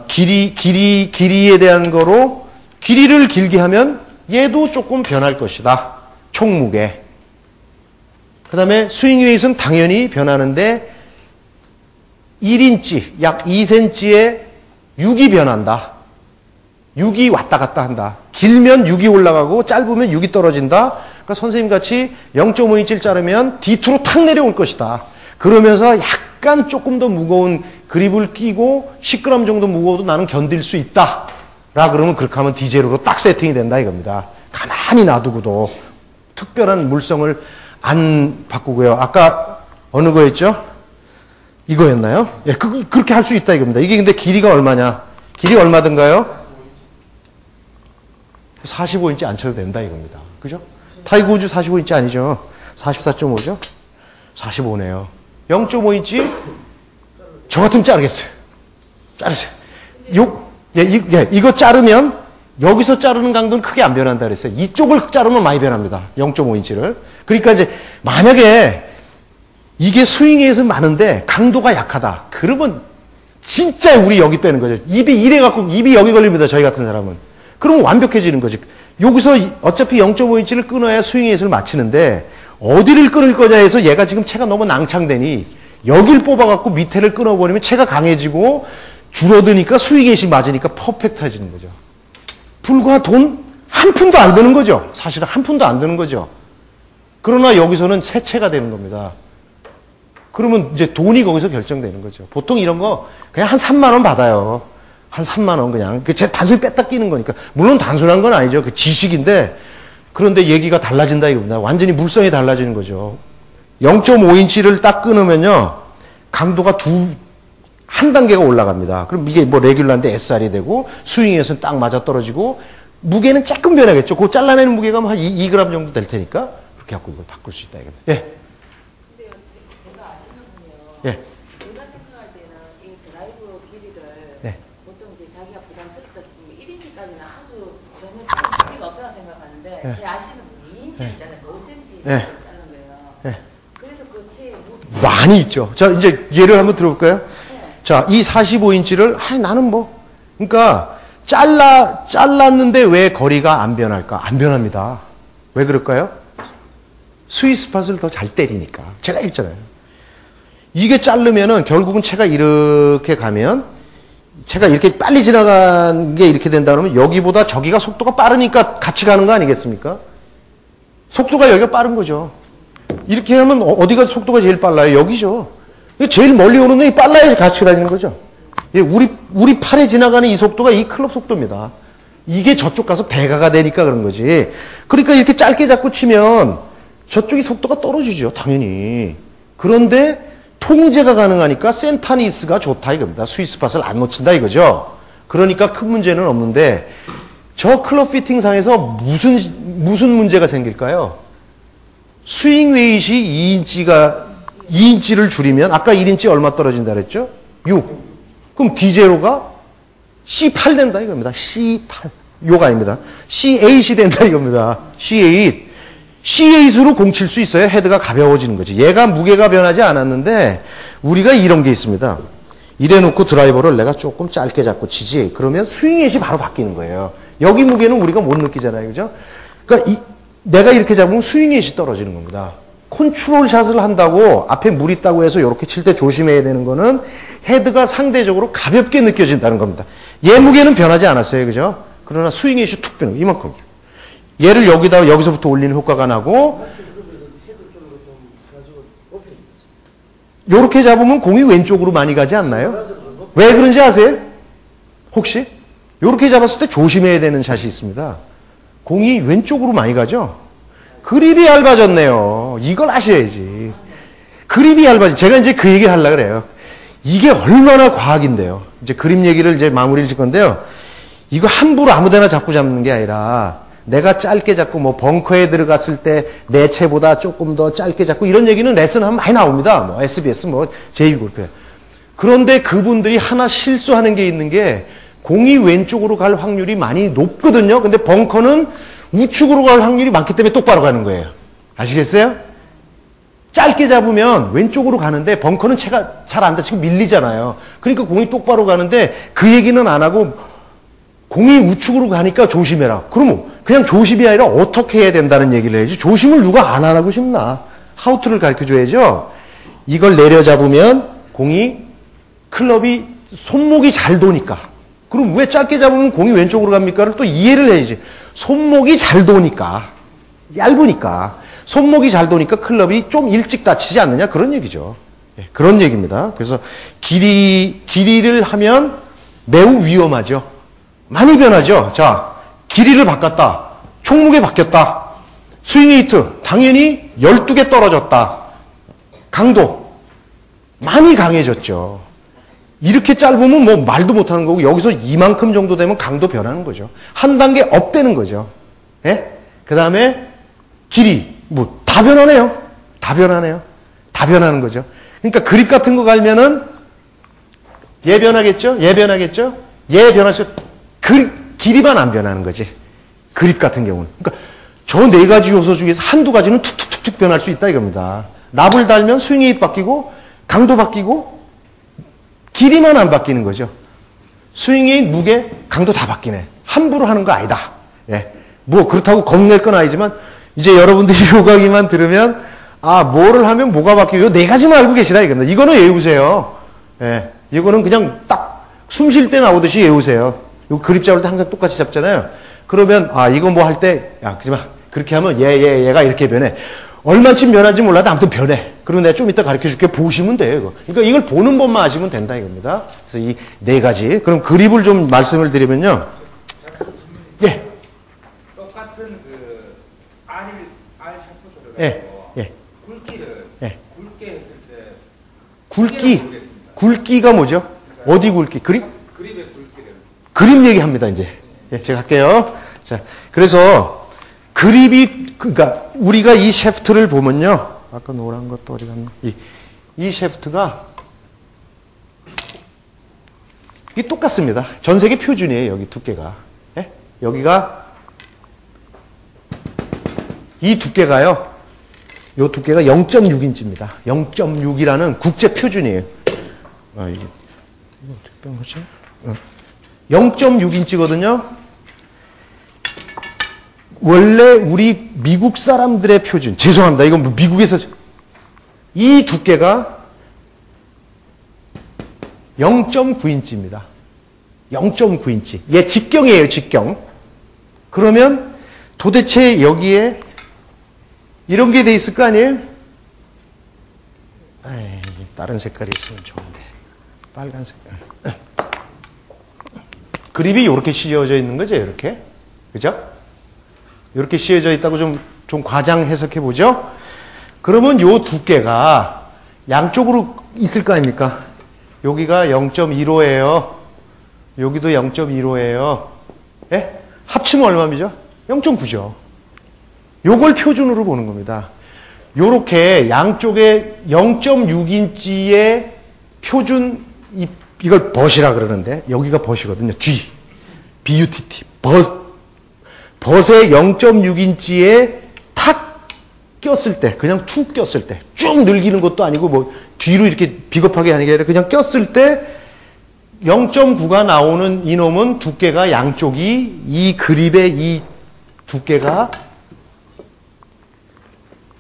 길이에 대한 거로 길이를 길게 하면 얘도 조금 변할 것이다. 총무게. 그 다음에 스윙 웨이트는 당연히 변하는데 1인치, 약 2cm에 6이 변한다. 6이 왔다 갔다 한다. 길면 6이 올라가고 짧으면 6이 떨어진다. 그러니까 선생님 같이 0.5인치를 자르면 D2로 탁 내려올 것이다. 그러면서 약간 조금 더 무거운 그립을 끼고 10g 정도 무거워도 나는 견딜 수 있다. 라 그러면 그렇게 하면 D0로 딱 세팅이 된다 이겁니다. 가만히 놔두고도 특별한 물성을 안 바꾸고요. 아까 어느 거였죠? 이거였나요? 예, 그렇게 할 수 있다 이겁니다. 이게 근데 길이가 얼마냐? 길이 얼마든가요? 45인치 안 쳐도 된다 이겁니다. 그죠? 타이거 우즈 45인치 아니죠? 44.5죠? 45네요. 0.5인치 저 같으면 자르겠어요. 자르세요. 이거 자르면 여기서 자르는 강도는 크게 안 변한다 그랬어요. 이쪽을 자르면 많이 변합니다. 0.5인치를. 그러니까 이제 만약에 이게 스윙에서 많은데 강도가 약하다. 그러면 진짜 우리 여기 빼는 거죠. 입이 이래갖고 입이 여기 걸립니다. 저희 같은 사람은. 그러면 완벽해지는 거지. 여기서 어차피 0.5인치를 끊어야 스윙에이스를 맞추는데 어디를 끊을 거냐 해서 얘가 지금 채가 너무 낭창되니 여길 뽑아갖고 밑에를 끊어버리면 채가 강해지고 줄어드니까 스윙에이스 맞으니까 퍼펙트해지는 거죠. 불과 돈 한 푼도 안 드는 거죠. 사실은 한 푼도 안 드는 거죠. 그러나 여기서는 새 채가 되는 겁니다. 그러면 이제 돈이 거기서 결정되는 거죠. 보통 이런 거 그냥 한 3만 원 받아요. 한 3만 원 그냥. 제 단순히 뺐다 끼는 거니까. 물론 단순한 건 아니죠. 그 지식인데 그런데 얘기가 달라진다 이겁니다. 완전히 물성이 달라지는 거죠. 0.5인치를 딱 끊으면요. 강도가 한 단계가 올라갑니다. 그럼 이게 뭐 레귤러인데 SR이 되고 스윙에서는 딱 맞아 떨어지고 무게는 조금 변하겠죠. 그거 잘라내는 무게가 한 2g 정도 될 테니까 그렇게 갖고 이걸 바꿀 수 있다 이겁니다. 예. 근데요, 제가 아시는 분이요. 예. 제가 생각할 때는 이 드라이브 길이를 예. 보통 이제 자기가 부담스럽다 싶으면 1인치까지는 아주 전혀 길이가 없다고 생각하는데 예. 제 아시는 분이 2인치 예. 있잖아요. 5cm 예. 자른 거예요. 예. 그래서 그 채에 많이 있죠. 자, 이제 예를 한번 들어볼까요? 네. 자, 이 45인치를, 나는 뭐, 그러니까, 잘랐는데 왜 거리가 안 변할까? 안 변합니다. 왜 그럴까요? 스위스팟을 더 잘 때리니까. 제가 했잖아요. 이게 자르면은 결국은 채가 이렇게 가면, 채가 이렇게 빨리 지나간 게 이렇게 된다 그러면 여기보다 저기가 속도가 빠르니까 같이 가는 거 아니겠습니까? 속도가 여기가 빠른 거죠. 이렇게 하면 어디가 속도가 제일 빨라요? 여기죠. 제일 멀리 오는 놈이 빨라야지 같이 다니는 거죠. 우리 팔에 지나가는 이 속도가 이 클럽 속도입니다. 이게 저쪽 가서 배가가 되니까 그런 거지. 그러니까 이렇게 짧게 잡고 치면 저쪽이 속도가 떨어지죠. 당연히. 그런데 통제가 가능하니까 센타니스가 좋다 이겁니다. 스위스팟을 안 놓친다 이거죠. 그러니까 큰 문제는 없는데 저 클럽 피팅상에서 무슨 문제가 생길까요? 스윙 웨이트이 2인치를 줄이면 아까 1인치 얼마 떨어진다 그랬죠? 6. 그럼 D0가 C8 된다 이겁니다. C8. 요가 아닙니다. C8이 된다 이겁니다. C8. C8으로 공 칠 수 있어요. 헤드가 가벼워지는 거지. 얘가 무게가 변하지 않았는데 우리가 이런 게 있습니다. 이래놓고 드라이버를 내가 조금 짧게 잡고 치지. 그러면 스윙 웨이트이 바로 바뀌는 거예요. 여기 무게는 우리가 못 느끼잖아요. 그죠? 그러니까 내가 이렇게 잡으면 스윙 웨이트이 떨어지는 겁니다. 컨트롤 샷을 한다고 앞에 물 있다고 해서 이렇게 칠 때 조심해야 되는 거는 헤드가 상대적으로 가볍게 느껴진다는 겁니다. 얘 무게는 변하지 않았어요. 그죠? 그러나 스윙 웨이트이 툭 변해요. 이만큼. 얘를 여기서부터 올리는 효과가 나고 요렇게 잡으면 공이 왼쪽으로 많이 가지 않나요? 왜 그런지 아세요? 혹시? 요렇게 잡았을 때 조심해야 되는 샷이 있습니다. 공이 왼쪽으로 많이 가죠? 그립이 얇아졌네요. 이걸 아셔야지. 그립이 얇아져. 제가 이제 그 얘기를 하려고 그래요. 이게 얼마나 과학인데요. 이제 그립 얘기를 이제 마무리를 질 건데요. 이거 함부로 아무데나 잡고 잡는 게 아니라 내가 짧게 잡고 뭐 벙커에 들어갔을 때 내 채보다 조금 더 짧게 잡고 이런 얘기는 레슨 하면 많이 나옵니다. 뭐 SBS 뭐 제2골프에. 그런데 그분들이 하나 실수하는 게 있는 게 공이 왼쪽으로 갈 확률이 많이 높거든요. 근데 벙커는 우측으로 갈 확률이 많기 때문에 똑바로 가는 거예요. 아시겠어요? 짧게 잡으면 왼쪽으로 가는데 벙커는 채가 잘 안 다치고 밀리잖아요. 그러니까 공이 똑바로 가는데 그 얘기는 안 하고 공이 우측으로 가니까 조심해라. 그러면 그냥 조심이 아니라 어떻게 해야 된다는 얘기를 해야지. 조심을 누가 안 하라고 싶나. 하우투를 가르쳐줘야죠. 이걸 내려잡으면 공이 클럽이 손목이 잘 도니까. 그럼 왜 짧게 잡으면 공이 왼쪽으로 갑니까를 또 이해를 해야지. 손목이 잘 도니까. 얇으니까. 손목이 잘 도니까 클럽이 좀 일찍 다치지 않느냐 그런 얘기죠. 예, 그런 얘기입니다. 그래서 길이를 하면 매우 위험하죠. 많이 변하죠. 자, 길이를 바꿨다. 총무게 바뀌었다. 스윙 웨이트 당연히 12개 떨어졌다. 강도 많이 강해졌죠. 이렇게 짧으면 뭐 말도 못하는 거고 여기서 이만큼 정도 되면 강도 변하는 거죠. 한 단계 업되는 거죠. 예? 그 다음에 길이 뭐 다 변하네요. 다 변하네요. 다 변하는 거죠. 그러니까 그립 같은 거 갈면은 얘 변하겠죠? 얘 변하겠죠? 얘 변하죠. 길이만 안 변하는 거지. 그립 같은 경우는. 그러니까 저 네 가지 요소 중에서 한두 가지는 툭툭툭툭 변할 수 있다 이겁니다. 납을 달면 스윙이 바뀌고 강도 바뀌고 길이만 안 바뀌는 거죠. 스윙의 무게, 강도 다 바뀌네. 함부로 하는 거 아니다. 예. 뭐 그렇다고 겁낼 건 아니지만 이제 여러분들이 요강의만 들으면 아 뭐를 하면 뭐가 바뀌고 네 가지만 알고 계시다 이겁니다. 이거는 외우세요. 예. 이거는 그냥 딱 숨 쉴 때 나오듯이 외우세요. 요 그립 잡을 때 항상 똑같이 잡잖아요. 그러면 아 이거 뭐 할 때 야 그지마 그렇게 하면 얘가 이렇게 변해. 얼마쯤 변하는지 몰라도 아무튼 변해. 그리고 내가 좀 이따 가르쳐줄게. 보시면 돼요. 이거. 그러니까 이걸 보는 법만 아시면 된다 이겁니다. 그래서 이 네 가지. 그럼 그립을 좀 말씀을 드리면요. 예. 똑같은 그 R 샤프트를 예. 가지고 예. 굵기를 예. 굵게 했을 때 굵기. 굵기가 뭐죠? 어디 굵기? 그립? 그립의 굵기를 그립 얘기합니다, 이제. 예, 제가 할게요. 자, 그래서 그립이, 그러니까 우리가 이 샤프트를 보면요. 아까 노란 것도 어디 갔나? 이 샤프트가 이게 똑같습니다. 전 세계 표준이에요, 여기 두께가. 예? 여기가 이 두께가요. 이 두께가 0.6인치입니다. 0.6이라는 국제 표준이에요. 아, 이거 어떻게 뺀 거지? 0.6인치거든요. 원래 우리 미국 사람들의 표준, 죄송합니다. 이건 뭐 미국에서 이 두께가 0.9인치입니다. 0.9인치. 얘 직경이에요, 직경. 그러면 도대체 여기에 이런 게 돼 있을 거 아니에요? 에이, 다른 색깔이 있으면 좋은데. 빨간 색깔. 그립이 이렇게 씌워져 있는 거죠, 이렇게. 그죠? 이렇게 씌워져 있다고 좀 과장 해석해 보죠? 그러면 요 두께가 양쪽으로 있을 거 아닙니까? 여기가 0.15예요. 여기도 0.15예요. 예? 합치면 얼마죠? 0.9죠. 요걸 표준으로 보는 겁니다. 요렇게 양쪽에 0.6인치의 표준 이걸 벗이라 그러는데 여기가 벗이거든요. G, BUTT, 벗에 0.6인치에 탁 꼈을 때, 그냥 툭 꼈을 때, 쭉 늘기는 것도 아니고 뭐 뒤로 이렇게 비겁하게 하는 게 아니라 그냥 꼈을 때 0.9가 나오는 이놈은 두께가 양쪽이 이 그립의 이 두께가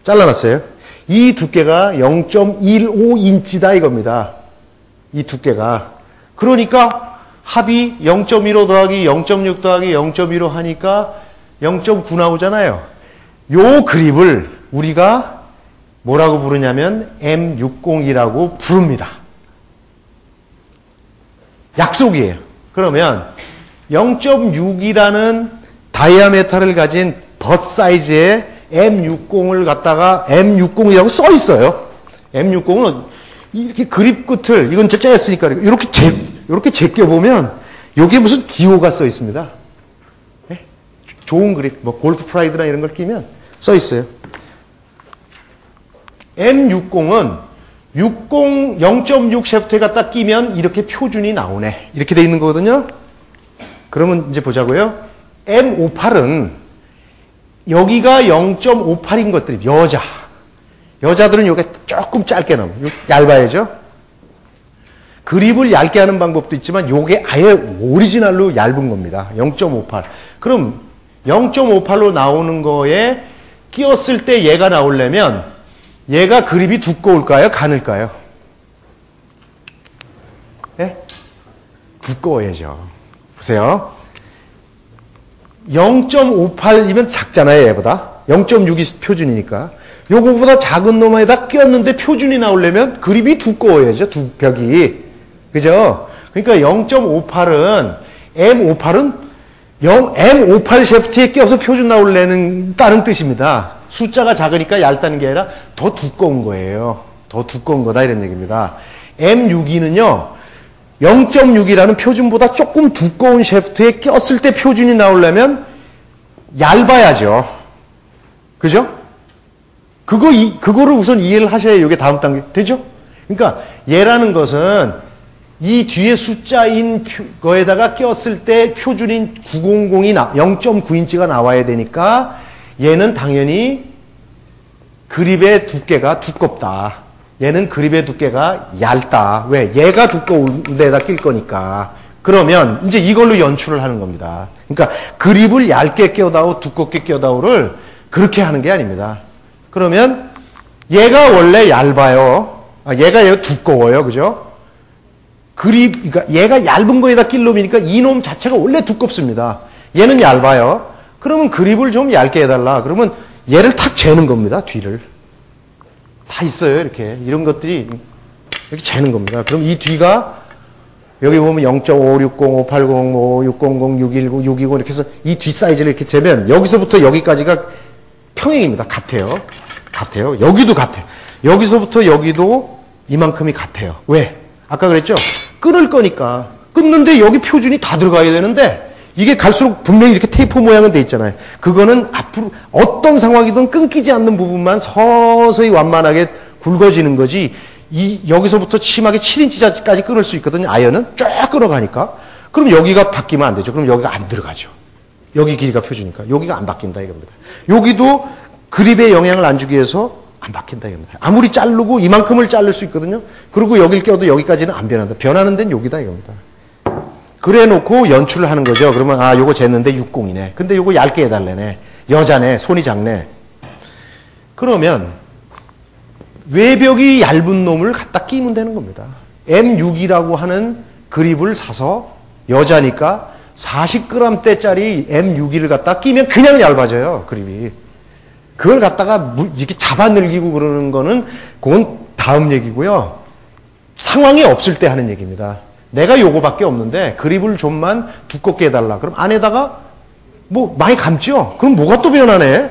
잘라놨어요. 이 두께가 0.15인치다 이겁니다. 이 두께가. 그러니까 합이 0.15 더하기 0.6 더하기 0.15 하니까 0.9 나오잖아요. 요 그립을 우리가 뭐라고 부르냐면 M60이라고 부릅니다. 약속이에요. 그러면 0.6이라는 다이아메터를 가진 벗 사이즈의 M60을 갖다가 M60이라고 써 있어요. M60은 이렇게 그립 끝을, 이건 짜였으니까 이렇게 제껴보면 여기에 무슨 기호가 써 있습니다. 네? 좋은 그립, 뭐 골프 프라이드나 이런 걸 끼면 써 있어요. M60은 0.6 샤프트에 갖다 끼면 이렇게 표준이 나오네. 이렇게 돼 있는 거거든요. 그러면 이제 보자고요. M58은 여기가 0.58인 것들이 여자. 여자들은 요게 조금 짧게 나와요. 얇아야죠. 그립을 얇게 하는 방법도 있지만 요게 아예 오리지널로 얇은 겁니다. 0.58. 그럼 0.58로 나오는 거에 끼웠을 때 얘가 나오려면 얘가 그립이 두꺼울까요? 가늘까요? 네? 두꺼워야죠. 보세요. 0.58이면 작잖아요, 얘보다. 0.6이 표준이니까. 요거보다 작은 놈에다 끼웠는데 표준이 나오려면 그립이 두꺼워야죠, 벽이. 그죠? 그러니까 0.58은, M58 샤프트에 껴서 표준 나오려는 다른 뜻입니다. 숫자가 작으니까 얇다는 게 아니라 더 두꺼운 거예요. 더 두꺼운 거다, 이런 얘기입니다. M62는요, 0.6이라는 표준보다 조금 두꺼운 샤프트에 꼈을 때 표준이 나오려면 얇아야죠. 그죠? 그거를 우선 이해를 하셔야 이게 다음 단계 되죠? 그러니까 얘라는 것은 이 뒤에 숫자인 거에다가 꼈을 때 표준인 900이 0.9인치가 나와야 되니까 얘는 당연히 그립의 두께가 두껍다. 얘는 그립의 두께가 얇다. 왜? 얘가 두꺼운 데다 낄 거니까. 그러면 이제 이걸로 연출을 하는 겁니다. 그러니까 그립을 얇게 껴다오, 두껍게 껴다오를 그렇게 하는 게 아닙니다. 그러면 얘가 원래 얇아요. 얘가 두꺼워요. 그죠? 그러니까 얘가 얇은 거에다 낄 놈이니까 이 놈 자체가 원래 두껍습니다. 얘는 얇아요. 그러면 그립을 좀 얇게 해달라. 그러면 얘를 탁 재는 겁니다. 뒤를. 다 있어요. 이렇게. 이런 것들이 이렇게 재는 겁니다. 그럼 이 뒤가 여기 보면 0.560, 580, 600, 619, 620 이렇게 해서 이 뒤 사이즈를 이렇게 재면 여기서부터 여기까지가 평행입니다. 같아요. 같아요. 여기도 같아요. 여기서부터 여기도 이만큼이 같아요. 왜? 아까 그랬죠? 끊을 거니까. 끊는데 여기 표준이 다 들어가야 되는데 이게 갈수록 분명히 이렇게 테이프 모양은 돼 있잖아요. 그거는 앞으로 어떤 상황이든 끊기지 않는 부분만 서서히 완만하게 굵어지는 거지 여기서부터 심하게 7인치까지 끊을 수 있거든요. 아연은 쫙 끊어가니까. 그럼 여기가 바뀌면 안 되죠. 그럼 여기가 안 들어가죠. 여기 길이가 표준이니까. 여기가 안 바뀐다 이겁니다. 여기도 그립에 영향을 안 주기 위해서 안 바뀐다 이겁니다. 아무리 자르고 이만큼을 자를 수 있거든요. 그리고 여길 껴도 여기까지는 안 변한다. 변하는 데는 여기다 이겁니다. 그래 놓고 연출을 하는 거죠. 그러면 요거 쟀는데 60이네. 근데 요거 얇게 해달래네. 여자네. 손이 작네. 그러면 외벽이 얇은 놈을 갖다 끼면 되는 겁니다. M6이라고 하는 그립을 사서 여자니까 40g대짜리 M6을 갖다 끼면 그냥 얇아져요. 그립이. 그걸 갖다가 이렇게 잡아늘기고 그러는 거는 그건 다음 얘기고요. 상황이 없을 때 하는 얘기입니다. 내가 요거밖에 없는데 그립을 좀만 두껍게 해달라. 그럼 안에다가 뭐 많이 감죠? 그럼 뭐가 또 변하네?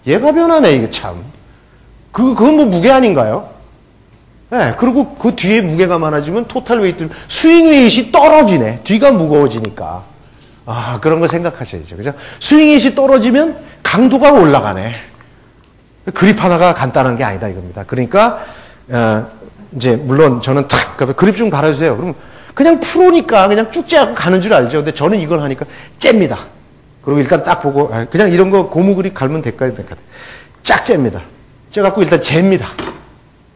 얘가 변하네 이게 참. 그건 뭐 무게 아닌가요? 네, 그리고 그 뒤에 무게가 많아지면 토탈 웨이트, 스윙 웨이트이 떨어지네. 뒤가 무거워지니까. 그런 거 생각하셔야죠. 그죠? 스윙 웨이트이 떨어지면 강도가 올라가네. 그립 하나가 간단한 게 아니다 이겁니다. 그러니까 이제 물론 저는 탁 그립 좀 갈아주세요. 그럼 그냥 프로니까 그냥 쭉 째고 가는 줄 알죠. 근데 저는 이걸 하니까 잽니다. 그리고 일단 딱 보고 그냥 이런 거 고무 그립 갈면 될까요? 쫙 잽니다. 째갖고 일단 잽니다.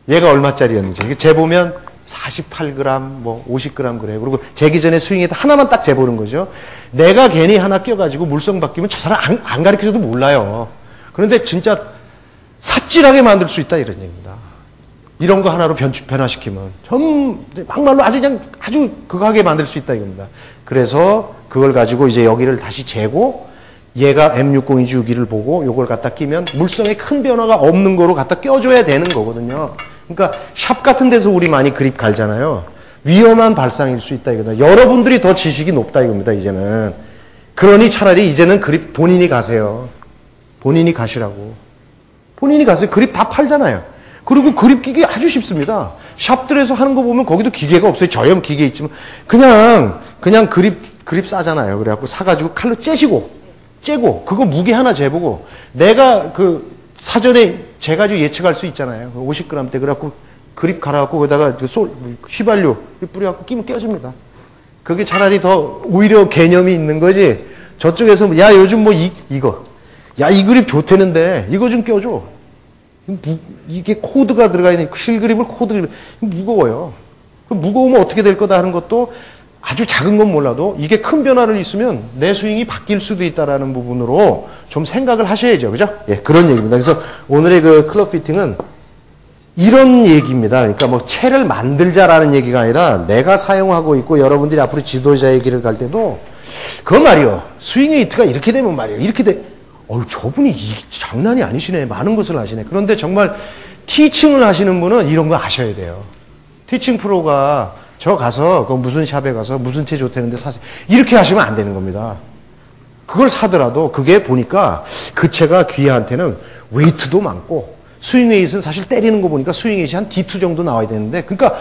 얘가 얼마짜리였는지. 재보면 48g, 뭐 50g 그래요. 그리고 재기 전에 스윙에다 하나만 딱 재보는 거죠. 내가 괜히 하나 껴가지고 물성 바뀌면 저 사람 안 가르쳐줘도 몰라요. 그런데 진짜 삽질하게 만들 수 있다 이런 얘기입니다. 이런 거 하나로 변화시키면 막말로 아주 극하게 만들 수 있다 이겁니다. 그래서 그걸 가지고 이제 여기를 다시 재고 얘가 M60인지 6기를 보고 요걸 갖다 끼면 물성에 큰 변화가 없는 거로 갖다 껴줘야 되는 거거든요. 그러니까 샵 같은 데서 우리 많이 그립 갈잖아요. 위험한 발상일 수 있다 이겁니다. 여러분들이 더 지식이 높다 이겁니다. 이제는. 그러니 차라리 이제는 그립 본인이 가세요. 본인이 가시라고. 본인이 가세요. 그립 다 팔잖아요. 그리고 그립 끼기 아주 쉽습니다. 샵들에서 하는 거 보면 거기도 기계가 없어요. 저염 기계 있지만 그냥 그립 싸잖아요. 그래갖고 사가지고 칼로 째고 그거 무게 하나 재보고 내가 그 사전에 재가지고 예측할 수 있잖아요. 50g대 그래갖고 그립 갈아갖고 거기다가 휘발유 뿌려갖고 끼면 껴집니다. 그게 차라리 더 오히려 개념이 있는 거지. 저쪽에서 야 요즘 뭐 이거 야 이 그립 좋대는데 이거 좀 껴줘. 이게 코드가 들어가 있는 실그립을 코드 무거워요. 무거우면 어떻게 될 거다 하는 것도 아주 작은 건 몰라도 이게 큰 변화를 있으면 내 스윙이 바뀔 수도 있다라는 부분으로 좀 생각을 하셔야죠. 그죠? 예, 그런 얘기입니다. 그래서 오늘의 그 클럽 피팅은 이런 얘기입니다. 그러니까 뭐 채를 만들자라는 얘기가 아니라 내가 사용하고 있고 여러분들이 앞으로 지도자의 길을 갈 때도 그 말이요. 스윙 웨이트가 이렇게 되면 말이에요. 이렇게 돼. 저분이 장난이 아니시네. 많은 것을 아시네. 그런데 정말 티칭을 하시는 분은 이런 거 아셔야 돼요. 티칭 프로가 저 가서 그 무슨 샵에 가서 무슨 채 좋다는데 사세요. 이렇게 하시면 안 되는 겁니다. 그걸 사더라도 그게 보니까 그 채가 귀한테는 웨이트도 많고 스윙 웨이트는 사실 때리는 거 보니까 스윙 웨이트이 한 D2 정도 나와야 되는데 그러니까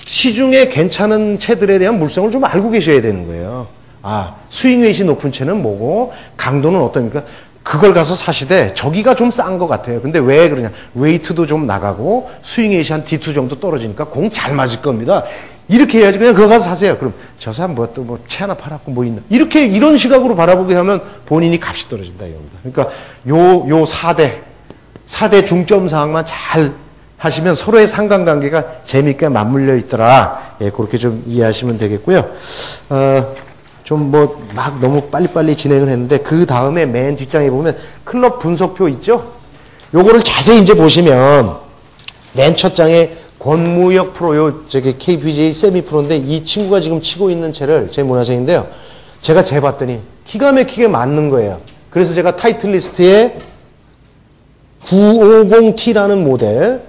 시중에 괜찮은 채들에 대한 물성을 좀 알고 계셔야 되는 거예요. 아, 스윙 웨이트이 높은 채는 뭐고 강도는 어떠니까 그걸 가서 사시되 저기가 좀 싼 것 같아요. 근데 왜 그러냐. 웨이트도 좀 나가고 스윙 웨이트이 한 D2 정도 떨어지니까 공 잘 맞을 겁니다. 이렇게 해야지 그냥 그거 가서 사세요. 그럼 저 사람 뭐 또 뭐 채 하나 팔았고 뭐 있나. 이런 시각으로 바라보게 하면 본인이 값이 떨어진다 이겁니다. 그러니까 요 4대 중점 사항만 잘 하시면 서로의 상관관계가 재미있게 맞물려 있더라. 예, 그렇게 좀 이해하시면 되겠고요. 좀 뭐 막 너무 빨리빨리 진행을 했는데 그 다음에 맨 뒷장에 보면 클럽 분석표 있죠? 요거를 자세히 이제 보시면 맨 첫 장에 권무혁 프로, 저기 KPGA 세미 프로인데 이 친구가 지금 치고 있는 채를 제 문화생인데요. 제가 재봤더니 기가 막히게 맞는 거예요. 그래서 제가 타이틀 리스트에 950T라는 모델,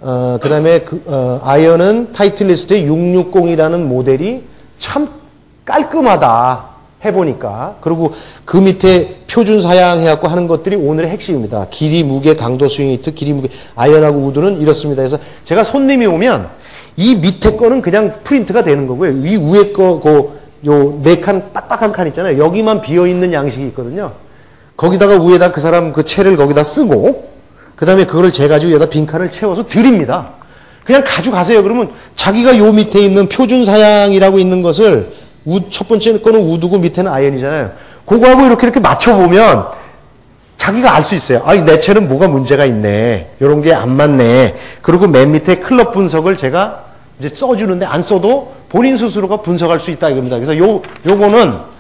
그 다음에 아이언은 타이틀 리스트에 660이라는 모델이 참 깔끔하다. 해보니까. 그리고 그 밑에 표준 사양 해갖고 하는 것들이 오늘의 핵심입니다. 길이, 무게, 강도, 스윙 히트, 길이, 무게, 아이언하고 우드는 이렇습니다. 그래서 제가 손님이 오면 이 밑에 거는 그냥 프린트가 되는 거고요. 이 위에 거, 요 4칸, 빡빡한 칸 있잖아요. 여기만 비어있는 양식이 있거든요. 거기다가 위에다 그 사람 그 채를 거기다 쓰고, 그 다음에 그거를 재가지고 여기다 빈칸을 채워서 드립니다. 그냥 가져가세요. 그러면 자기가 요 밑에 있는 표준 사양이라고 있는 것을 첫 번째 거는 우드고 밑에는 아이언이잖아요. 그거하고 이렇게 맞춰보면 자기가 알 수 있어요. 아, 내 채는 뭐가 문제가 있네. 이런 게 안 맞네. 그리고 맨 밑에 클럽 분석을 제가 이제 써주는데 안 써도 본인 스스로가 분석할 수 있다 이겁니다. 그래서 요거는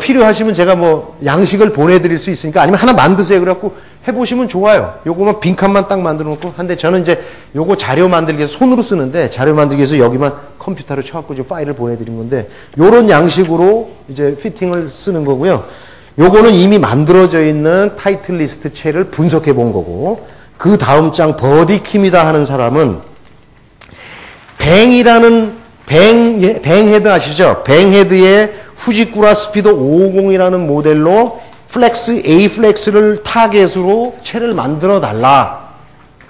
필요하시면 제가 뭐 양식을 보내드릴 수 있으니까 아니면 하나 만드세요. 그래갖고 해보시면 좋아요. 요거만 빈칸만 딱 만들어 놓고 한데 저는 이제 요거 자료 만들기 위해서 손으로 쓰는데 자료 만들기 위해서 여기만 컴퓨터로 쳐갖고 이제 파일을 보내드린 건데 요런 양식으로 이제 피팅을 쓰는 거고요. 요거는 이미 만들어져 있는 타이틀 리스트 채를 분석해 본 거고 그 다음 장 버디킴이다 하는 사람은 뱅이라는 뱅헤드 아시죠? 뱅헤드의 후지쿠라 스피드 550이라는 모델로 플렉스, A 플렉스를 타겟으로 채를 만들어 달라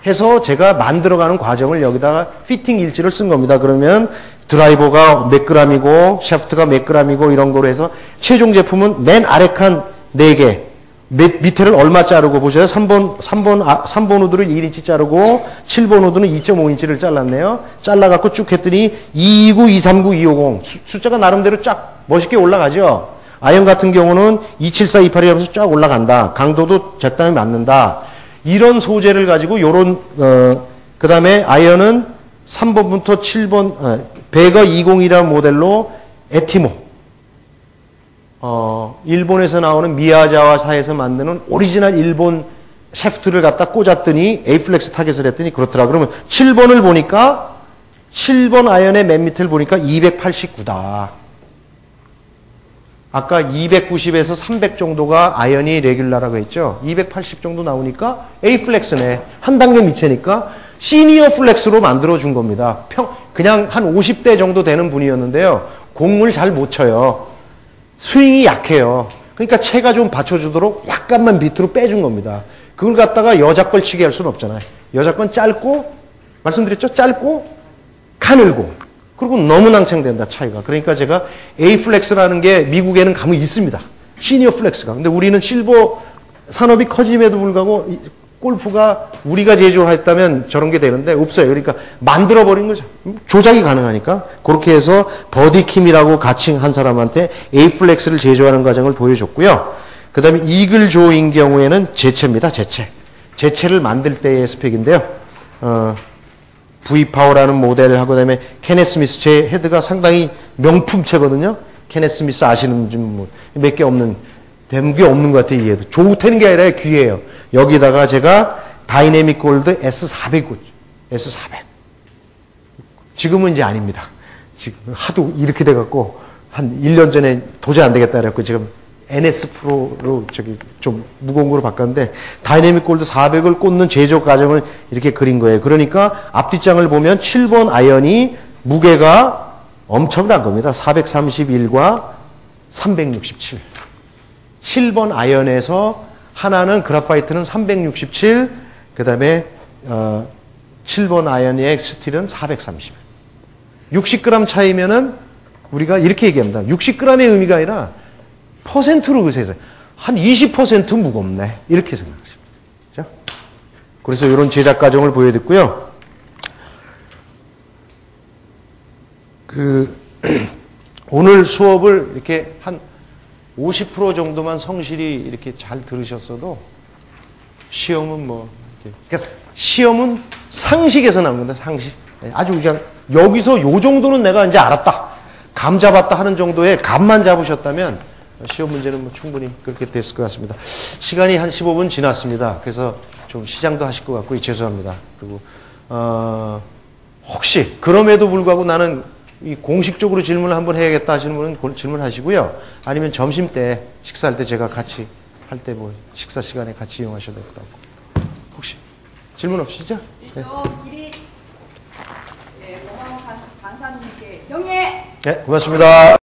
해서 제가 만들어가는 과정을 여기다가 피팅 일지를 쓴 겁니다. 그러면 드라이버가 몇 그램이고 샤프트가 몇 그램이고 이런 거로 해서 최종 제품은 맨 아래 칸 4개 밑에를 얼마 자르고 보셔요. 3번 우드를 1인치 자르고 7번 우드는 2.5인치를 잘랐네요. 잘라갖고 쭉 했더니 229, 239, 250 숫자가 나름대로 쫙 멋있게 올라가죠. 아이언 같은 경우는 274, 282 하면서 쫙 올라간다. 강도도 적당히 맞는다. 이런 소재를 가지고 요런 그 다음에 아이언은 3번부터 7번 베거 20이라는 모델로 에티모 일본에서 나오는 미야자와사에서 만드는 오리지널 일본 샤프트를 갖다 꽂았더니 에이플렉스 타겟을 했더니 그렇더라. 그러면 7번을 보니까 7번 아이언의 맨 밑을 보니까 289다. 아까 290에서 300 정도가 아이언이 레귤라라고 했죠. 280 정도 나오니까 에이플렉스네. 한 단계 밑이니까 시니어 플렉스로 만들어준 겁니다. 그냥 한 50대 정도 되는 분이었는데요. 공을 잘 못 쳐요. 스윙이 약해요. 그러니까 채가 좀 받쳐주도록 약간만 밑으로 빼준 겁니다. 그걸 갖다가 여자 걸 치게 할 수는 없잖아요. 여자 건 짧고, 말씀드렸죠? 짧고, 가늘고, 그리고 너무 낭창된다, 차이가. 그러니까 제가 A 플렉스라는 게 미국에는 가면 있습니다. 시니어 플렉스가. 근데 우리는 실버 산업이 커짐에도 불구하고 골프가 우리가 제조했다면 저런 게 되는데 없어요. 그러니까 만들어버린 거죠. 조작이 가능하니까. 그렇게 해서 버디킴이라고 가칭한 사람한테 A-플렉스를 제조하는 과정을 보여줬고요. 그 다음에 이글조인 경우에는 제채입니다. 제채. 제체를 만들 때의 스펙인데요. V파워라는 모델하고 그다음에 케네스 스미스 제 헤드가 상당히 명품체거든요. 케네스 스미스 아시는 분 몇 개 없는 된 게 없는 것 같아요. 이 헤드 좋다는 게 아니라 귀해요. 여기다가 제가 다이내믹 골드 S400 S400 지금은 이제 아닙니다. 지금 하도 이렇게 돼갖고 한 1년 전에 도저히 안 되겠다 그래갖고 지금 NS 프로로 저기 좀 무거운 거로 바꿨는데 다이내믹 골드 400을 꽂는 제조 과정을 이렇게 그린 거예요. 그러니까 앞뒷장을 보면 7번 아이언이 무게가 엄청난 겁니다. 431과 367. 7번 아이언에서 하나는 그라파이트는 367, 그 다음에 7번 아이언의 스틸은 430. 60g 차이면은 우리가 이렇게 얘기합니다. 60g의 의미가 아니라 퍼센트로 그래서 한 20% 무겁네. 이렇게 생각하십니다. 그렇죠? 그래서 이런 제작 과정을 보여드렸고요. 오늘 수업을 이렇게 한 50% 정도만 성실히 이렇게 잘 들으셨어도 시험은 뭐 그러니까 시험은 상식에서 나온 건데 상식. 아주 그냥 여기서 요 정도는 내가 이제 알았다. 감 잡았다 하는 정도의 감만 잡으셨다면 시험 문제는 뭐 충분히 그렇게 됐을 것 같습니다. 시간이 한 15분 지났습니다. 그래서 좀 시장도 하실 것 같고 죄송합니다. 그리고 혹시 그럼에도 불구하고 나는 이 공식적으로 질문을 한번 해야겠다 하시는 분은 질문하시고요. 아니면 점심 때 식사할 때 제가 같이 할 때 뭐 식사 시간에 같이 이용하셔도 될 것 같고. 혹시 질문 없으시죠? 네. 일이 공항 강사님께 경례. 네, 고맙습니다.